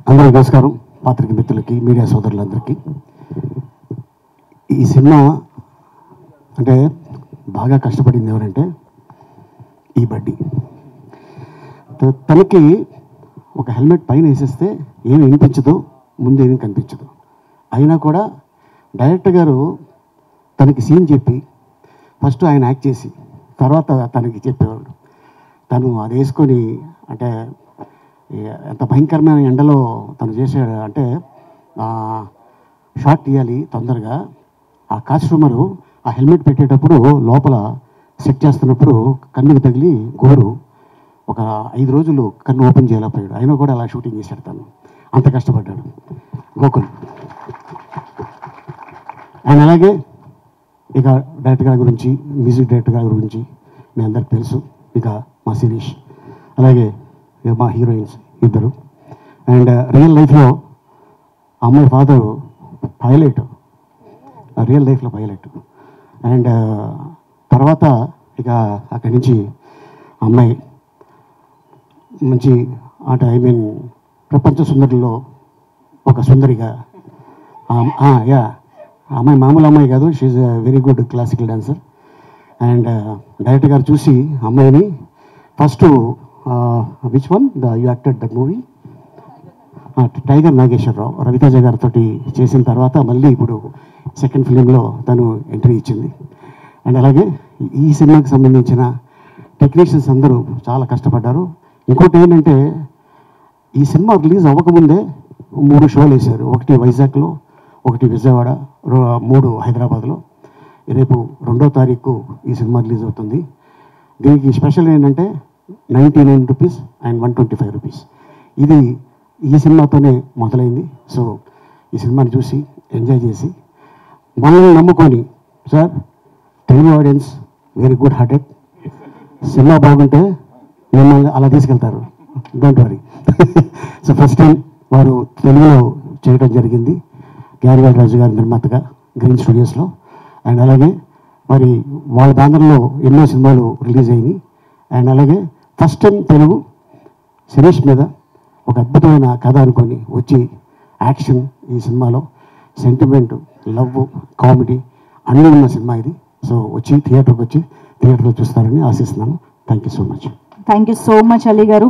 అందరికీ నమస్కారం. పాత్రిక మిత్రులకి, మీడియా సోదరులందరికీ. ఈ సినిమా అంటే బాగా కష్టపడింది ఎవరంటే ఈ బడ్డీ. తనకి ఒక హెల్మెట్ పైన వేసేస్తే ఏమి వినిపించదు, ముందు ఏమీ కనిపించదు. అయినా కూడా డైరెక్టర్ గారు తనకి సీన్ చెప్పి ఫస్ట్ ఆయన యాక్ట్ చేసి తర్వాత తనకి చెప్పేవాడు. తను అది వేసుకొని అంటే ఎంత భయంకరమైన ఎండలో తను చేసాడు అంటే షాట్ తీయాలి తొందరగా. ఆ కాస్ట్యూమరు ఆ హెల్మెట్ పెట్టేటప్పుడు లోపల సెట్ చేస్తున్నప్పుడు కన్నుకు తగిలి గోరు ఒక 5 రోజులు కన్ను ఓపెన్ చేయలేకపోయాడు. అయినా కూడా అలా షూటింగ్ చేశాడు. తను అంత కష్టపడ్డాడు గోకుల్. ఆయన అలాగే ఇక డైరెక్టర్ గారి గురించి, మ్యూజిక్ డైరెక్టర్ గారి గురించి మీ అందరికి తెలుసు. ఇక మా శిరీష్, అలాగే మా హీరోయిన్స్ ఇద్దరు. అండ్ రియల్ లైఫ్లో అమ్మాయి ఫాదరు పైలట్, రియల్ లైఫ్లో పైలట్. అండ్ తర్వాత ఇక అక్కడి నుంచి అమ్మాయి మంచి అంటే ప్రపంచ సుందరిలో ఒక సుందరిగా. యా, అమ్మాయి మామూలు అమ్మాయి కాదు, she very good classical dancer. And director గారు చూసి అమ్మాయిని first which one you acted that movie, Tiger Nageswara Rao, Ravi Teja గారితో చేసిన తర్వాత మళ్ళీ ఇప్పుడు సెకండ్ ఫిలింలో తను ఎంట్రీ ఇచ్చింది. అండ్ అలాగే ఈ సినిమాకి సంబంధించిన టెక్నీషియన్స్ అందరూ చాలా కష్టపడ్డారు. ఇంకోటి ఏంటంటే ఈ సినిమా రిలీజ్ అవ్వకముందే 3 షోలు వేశారు. ఒకటి వైజాగ్లో, ఒకటి విజయవాడ, 3 హైదరాబాద్లో. రేపు 2వ తారీఖు ఈ సినిమా రిలీజ్ అవుతుంది. దీనికి స్పెషల్ ఏంటంటే 99 రూపీస్ అండ్ 125 రూపీస్. ఇది ఈ సినిమాతోనే మొదలైంది. సో ఈ సినిమాని చూసి ఎంజాయ్ చేసి మనల్ని నమ్ముకొని, sir Telugu audience very good hearted, cinema బాగుంటే మిమ్మల్ని అలా తీసుకెళ్తారు, don't worry. So first time వారు తెలుగులో చేయడం జరిగింది, గ్యారివేల్ రాజు గారి నిర్మాతగా గ్రీన్ స్టూడియోస్లో. అండ్ అలాగే మరి వాళ్ళ బ్యానర్లో ఎన్నో సినిమాలు రిలీజ్ అయినాయి. అండ్ అలాగే ఫస్ట్ టైం తెలుగు శిరీష్ మీద ఒక అద్భుతమైన కథ అనుకొని వచ్చి యాక్షన్, ఈ సినిమాలో సెంటిమెంట్, లవ్, కామెడీ అన్నీ ఉన్న సినిమా ఇది. సో వచ్చి థియేటర్లో చూస్తారని ఆశిస్తున్నాను. Thank you so much. Thank you so much Ali గారు.